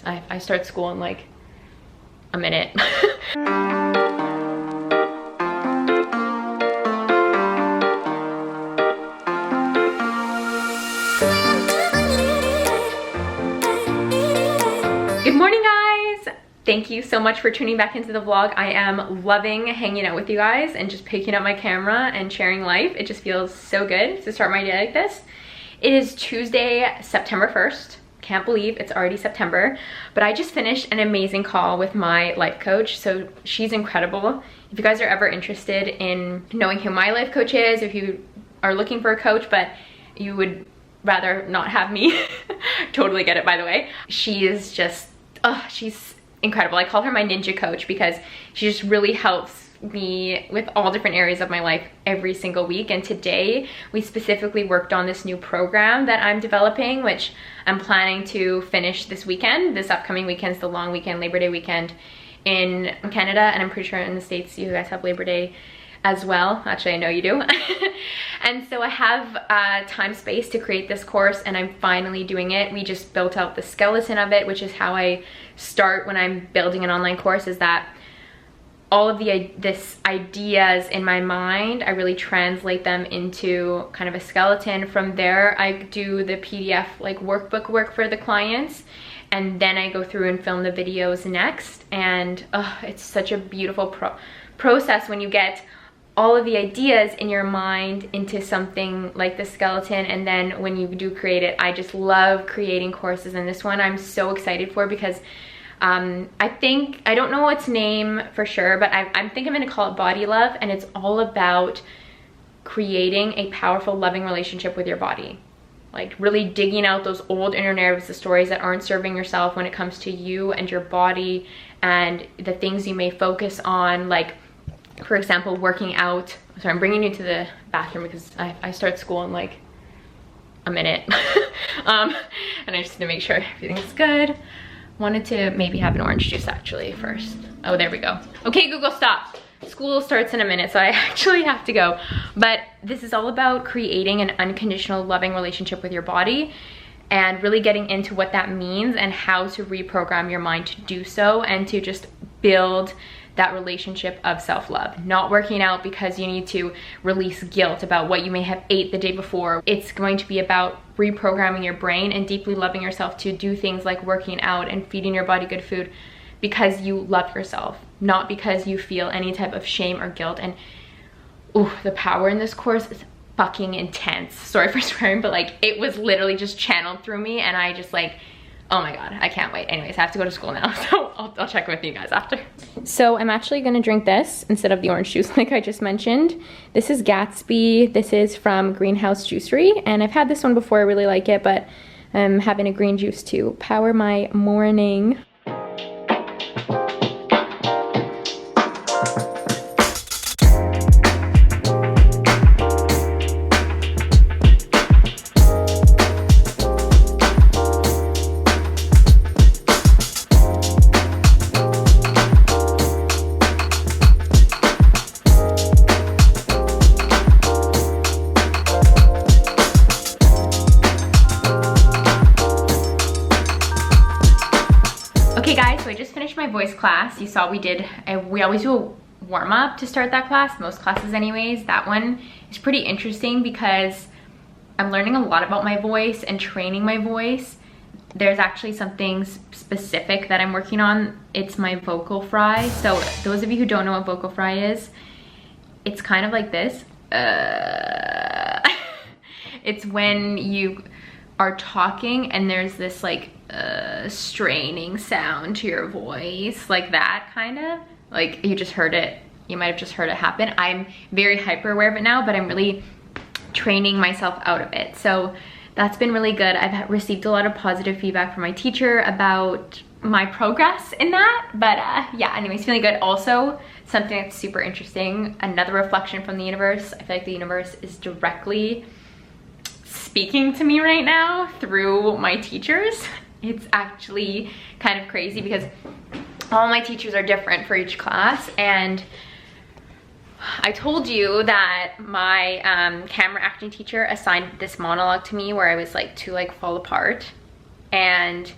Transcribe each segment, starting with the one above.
I start school in like a minute. Good morning, guys. Thank you so much for tuning back into the vlog. I am loving hanging out with you guys and just picking up my camera and sharing life. It just feels so good to start my day like this. It is Tuesday, September 1st. Can't believe it's already September, but I just finished an amazing call with my life coach. So she's incredible. If you guys are ever interested in knowing who my life coach is, if you are looking for a coach but you would rather not have me, totally get it, by the way. She is just, she's incredible. I call her my ninja coach because she just really helps me with all different areas of my life every single week. And today we specifically worked on this new program that I'm developing, which I'm planning to finish this weekend. This upcoming weekend is the long weekend, Labor Day weekend in Canada, and I'm pretty sure in the States you guys have Labor Day as well. Actually, I know you do. And so I have time space to create this course, and I'm finally doing it. We just built out the skeleton of it, which is how I start when I'm building an online course, is that all of this ideas in my mind, I really translate them into kind of a skeleton. From there, I do the PDF like workbook work for the clients, and then I go through and film the videos next. And it's such a beautiful process when you get all of the ideas in your mind into something like the skeleton, and then when you do create it, I just love creating courses. And this one I'm so excited for because I don't know its name for sure, but I think I'm gonna call it Body Love, and it's all about creating a powerful, loving relationship with your body. Like really digging out those old inner narratives, the stories that aren't serving yourself when it comes to you and your body, and the things you may focus on, like, for example, working out. Sorry, I'm bringing you to the bathroom because I start school in like a minute. And I just need to make sure everything's good. Wanted to maybe have an orange juice actually first. Oh, there we go. Okay, Google, stop. School starts in a minute, so I actually have to go. But this is all about creating an unconditional, loving relationship with your body, and really getting into what that means and how to reprogram your mind to do so, and to just build that relationship of self-love. Not working out because you need to release guilt about what you may have ate the day before. It's going to be about reprogramming your brain and deeply loving yourself to do things like working out and feeding your body good food because you love yourself, not because you feel any type of shame or guilt. And the power in this course is fucking intense. Sorry for swearing, but like it was literally just channeled through me, and I just like, oh my god, I can't wait. Anyways, I have to go to school now, so I'll check with you guys after. So I'm actually gonna drink this instead of the orange juice like I just mentioned. This is Gatsby. This is from Greenhouse Juicery, and I've had this one before. I really like it, but I'm having a green juice to power my morning. Okay guys, so I just finished my voice class. You saw we always do a warm-up to start that class, most classes anyways. That one is pretty interesting because I'm learning a lot about my voice and training my voice. There's actually something specific that I'm working on. It's my vocal fry. So those of you who don't know what vocal fry is, it's kind of like this. It's when you are talking and there's this like straining sound to your voice, like that kind of, like you just heard it. You might have just heard it happen. I'm very hyper aware of it now, but I'm really training myself out of it. So that's been really good. I've received a lot of positive feedback from my teacher about my progress in that. But yeah, anyways, feeling good. Also, something that's super interesting, another reflection from the universe. I feel like the universe is directly speaking to me right now through my teachers. It's actually kind of crazy because all my teachers are different for each class. And I told you that my camera acting teacher assigned this monologue to me where I was like to like fall apart, and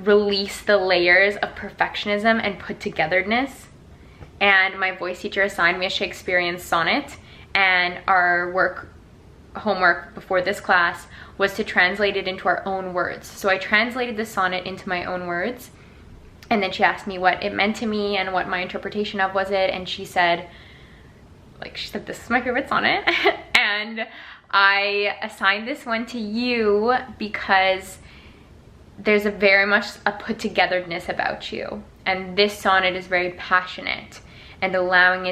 release the layers of perfectionism and put togetherness. And my voice teacher assigned me a Shakespearean sonnet, and our homework before this class was to translate it into our own words. So I translated the sonnet into my own words, and then she asked me what it meant to me and what my interpretation of was it, and she said, this is my favorite sonnet. And I assigned this one to you because there's very much a put togetherness about you, and this sonnet is very passionate, and allowing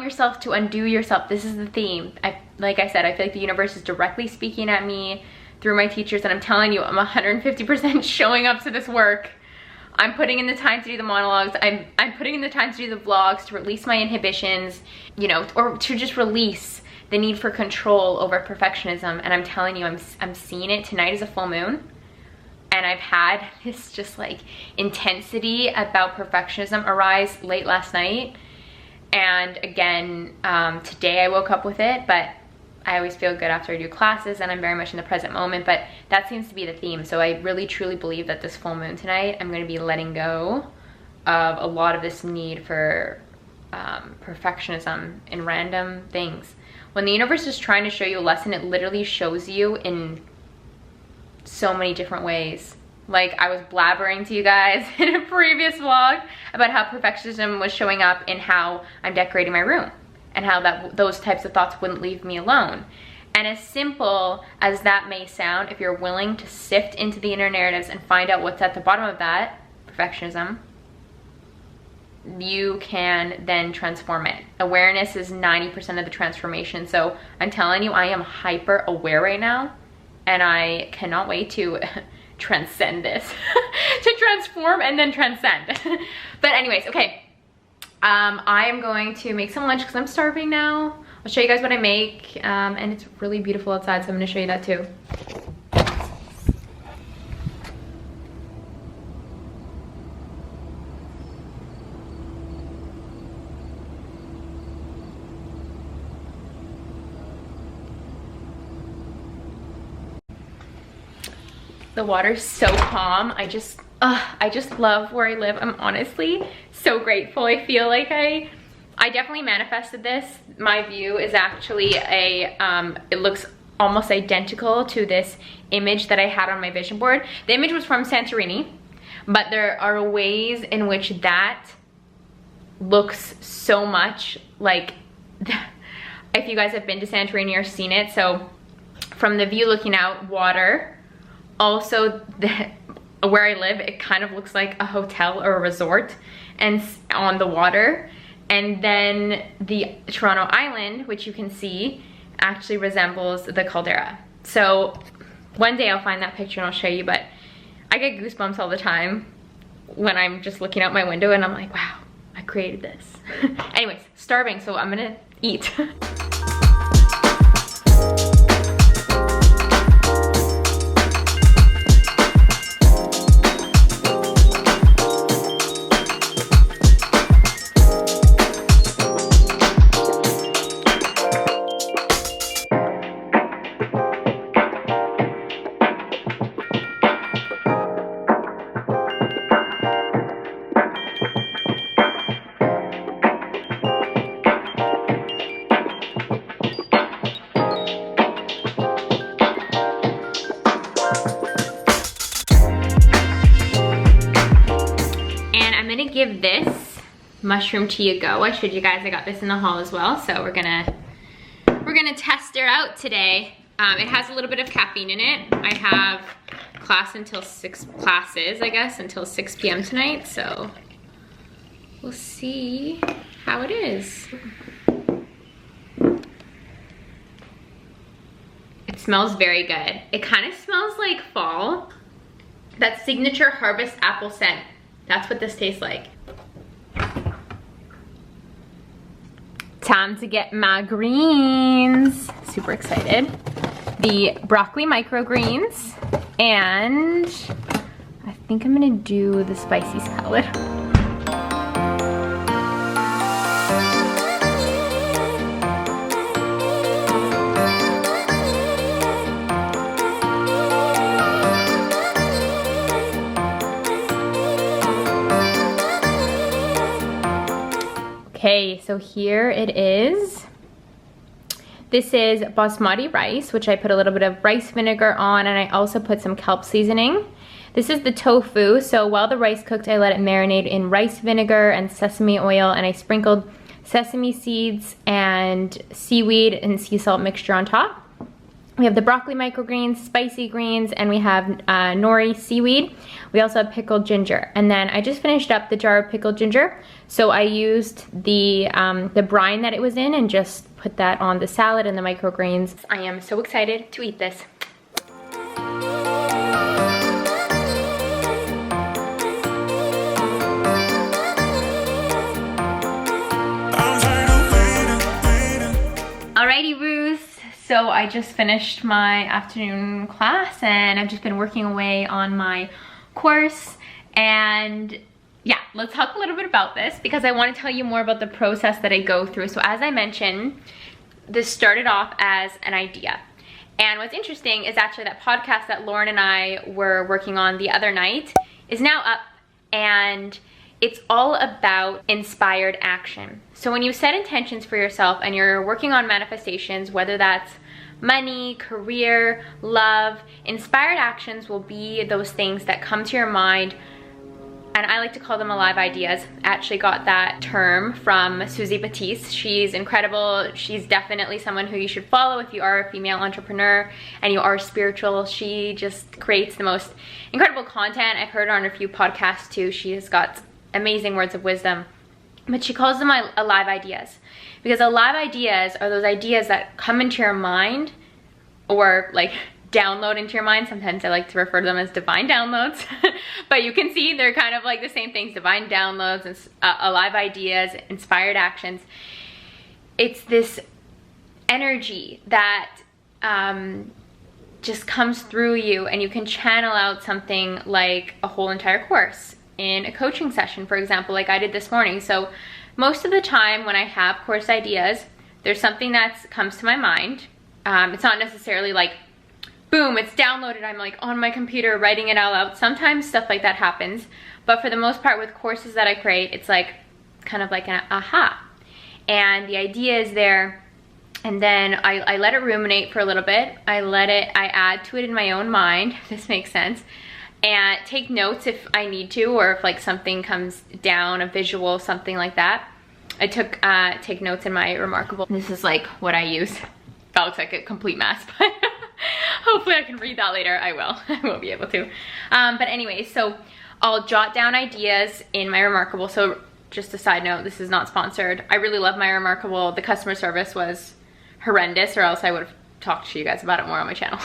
yourself to undo yourself. This is the theme. Like I said, I feel like the universe is directly speaking at me through my teachers, and I'm telling you, I'm 150% showing up to this work. I'm putting in the time to do the monologues. I'm putting in the time to do the vlogs, to release my inhibitions, you know, or to just release the need for control over perfectionism. And I'm telling you, I'm seeing it. Tonight is a full moon, and I've had this just like intensity about perfectionism arise late last night. And again, today I woke up with it, but I always feel good after I do classes, and I'm very much in the present moment, but that seems to be the theme. So I really truly believe that this full moon tonight, I'm going to be letting go of a lot of this need for perfectionism in random things. When the universe is trying to show you a lesson, it literally shows you in so many different ways. Like, I was blabbering to you guys in a previous vlog about how perfectionism was showing up in how I'm decorating my room, and how those types of thoughts wouldn't leave me alone. And as simple as that may sound, if you're willing to sift into the inner narratives and find out what's at the bottom of that, perfectionism, you can then transform it. Awareness is 90% of the transformation. So I'm telling you, I am hyper aware right now, and I cannot wait to transcend this. To transform and then transcend. But anyways, okay. I am going to make some lunch because I'm starving now. I'll show you guys what I make, and it's really beautiful outside, so I'm going to show you that too. The water's so calm. I just love where I live. I'm honestly so grateful. I feel like I definitely manifested this. My view is actually it looks almost identical to this image that I had on my vision board. The image was from Santorini, but there are ways in which that looks so much like, if you guys have been to Santorini or seen it. So from the view looking out, water. Also, where I live, it kind of looks like a hotel or a resort, and on the water. And then the Toronto Island, which you can see, actually resembles the caldera. So one day I'll find that picture and I'll show you, but I get goosebumps all the time when I'm just looking out my window and I'm like, wow, I created this. Anyways, starving, so I'm gonna eat. Give this mushroom tea a go. I showed you guys I got this in the haul as well, so we're gonna test her out today. It has a little bit of caffeine in it. I have classes, I guess, until 6 p.m. tonight, so we'll see how it is. It smells very good. It kind of smells like fall. That signature harvest apple scent. That's what this tastes like. Time to get my greens. Super excited. The broccoli microgreens, and I think I'm gonna do the spicy salad. Okay, so here it is. This is basmati rice, which I put a little bit of rice vinegar on, and I also put some kelp seasoning. This is the tofu, so while the rice cooked, I let it marinate in rice vinegar and sesame oil, and I sprinkled sesame seeds and seaweed and sea salt mixture on top. We have the broccoli microgreens, spicy greens, and we have nori seaweed. We also have pickled ginger. And then I just finished up the jar of pickled ginger. So I used the brine that it was in and just put that on the salad and the microgreens. I am so excited to eat this. Alrighty, Ruth. So I just finished my afternoon class and I've just been working away on my course, and yeah, let's talk a little bit about this because I want to tell you more about the process that I go through. So as I mentioned, this started off as an idea. And what's interesting is actually that podcast that Lauren and I were working on the other night is now up, and it's all about inspired action. So when you set intentions for yourself and you're working on manifestations, whether that's money, career, love, inspired actions will be those things that come to your mind, and I like to call them alive ideas. I actually got that term from Susie Batiste. She's incredible. She's definitely someone who you should follow if you are a female entrepreneur and you are spiritual. She just creates the most incredible content. I've heard her on a few podcasts too. She has got amazing words of wisdom, but she calls them alive ideas, because alive ideas are those ideas that come into your mind or like download into your mind. Sometimes I like to refer to them as divine downloads, but you can see they're kind of like the same things: divine downloads and alive ideas, inspired actions. It's this energy that just comes through you, and you can channel out something like a whole entire course in a coaching session, for example, like I did this morning. So most of the time when I have course ideas, there's something that comes to my mind. It's not necessarily like, boom, it's downloaded, I'm like on my computer writing it all out. Sometimes stuff like that happens, but for the most part with courses that I create, it's like kind of like an aha. And the idea is there, and then I let it ruminate for a little bit. I add to it in my own mind, if this makes sense, and take notes if I need to, or if like something comes down, a visual, something like that. I take notes in my Remarkable. This is like what I use. That looks like a complete mess, but hopefully I can read that later. I will. I will be able to. But anyway, so I'll jot down ideas in my Remarkable. So just a side note, this is not sponsored. I really love my Remarkable. The customer service was horrendous, or else I would have talked to you guys about it more on my channel.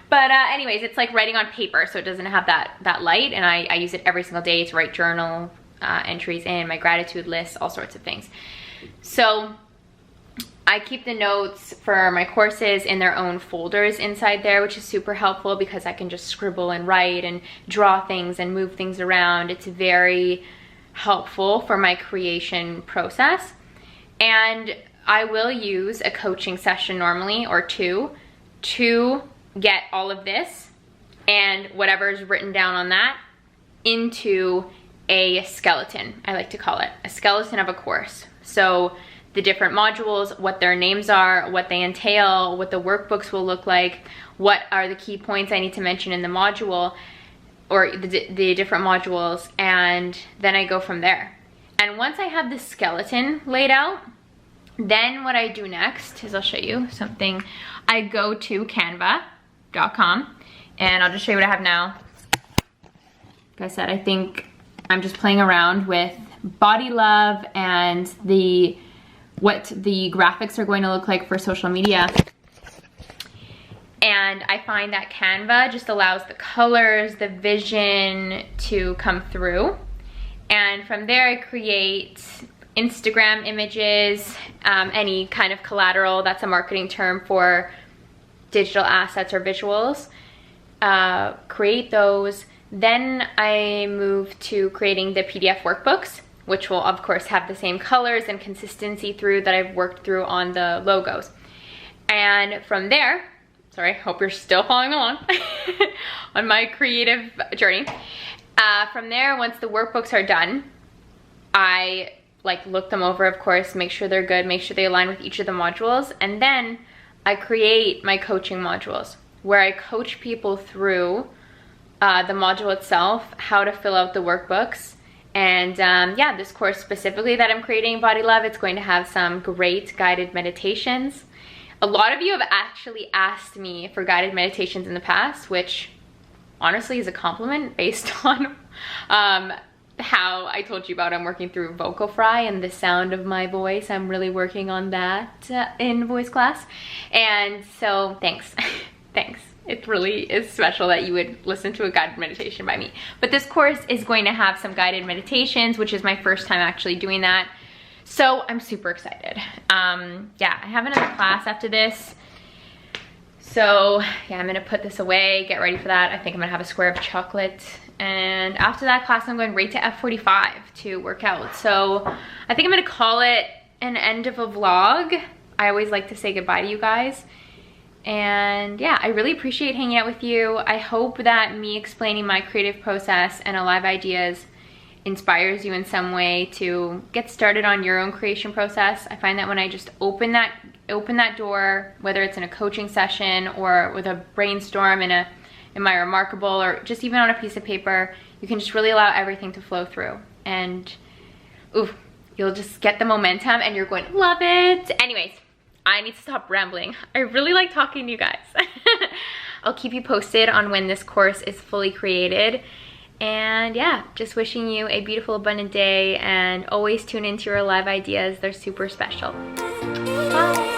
But anyways, it's like writing on paper, so it doesn't have that light, and I use it every single day to write journal entries in, my gratitude list, all sorts of things. So I keep the notes for my courses in their own folders inside there, which is super helpful because I can just scribble and write and draw things and move things around. It's very helpful for my creation process. And I will use a coaching session normally, or two, to get all of this and whatever is written down on that into a skeleton. I like to call it a skeleton of a course. So the different modules, what their names are, what they entail, what the workbooks will look like, what are the key points I need to mention in the module, or the different modules, and then I go from there. And once I have the skeleton laid out, then what I do next is I'll show you something. I go to canva.com, and I'll just show you what I have now. Like I said, I think I'm just playing around with body love and what the graphics are going to look like for social media. And I find that Canva just allows the colors, the vision to come through. And from there I create Instagram images, any kind of collateral. That's a marketing term for digital assets or visuals. Create those. Then I move to creating the PDF workbooks, which will of course have the same colors and consistency through that I've worked through on the logos. And from there, sorry, hope you're still following along on my creative journey. From there, once the workbooks are done, I like look them over, of course, make sure they're good, make sure they align with each of the modules. And then I create my coaching modules where I coach people through the module itself, how to fill out the workbooks. And yeah, this course specifically that I'm creating, Body Love, it's going to have some great guided meditations. A lot of you have actually asked me for guided meditations in the past, which honestly is a compliment based on how I told you about I'm working through vocal fry and the sound of my voice. I'm really working on that in voice class. And so thanks, thanks. It really is special that you would listen to a guided meditation by me. But this course is going to have some guided meditations, which is my first time actually doing that. So I'm super excited. Yeah, I have another class after this. So yeah, I'm gonna put this away, get ready for that. I think I'm gonna have a square of chocolate. And after that class, I'm going right to F45 to work out. So I think I'm gonna call it an end of a vlog. I always like to say goodbye to you guys. And yeah, I really appreciate hanging out with you. I hope that me explaining my creative process and Alive Ideas inspires you in some way to get started on your own creation process. I find that when I just open that door, whether it's in a coaching session or with a brainstorm in my Remarkable or just even on a piece of paper, you can just really allow everything to flow through. And ooh, you'll just get the momentum and you're going to love it. Anyways, I need to stop rambling. I really like talking to you guys. I'll keep you posted on when this course is fully created. And yeah, just wishing you a beautiful, abundant day, and always tune into your Alive Ideas. They're super special. Bye.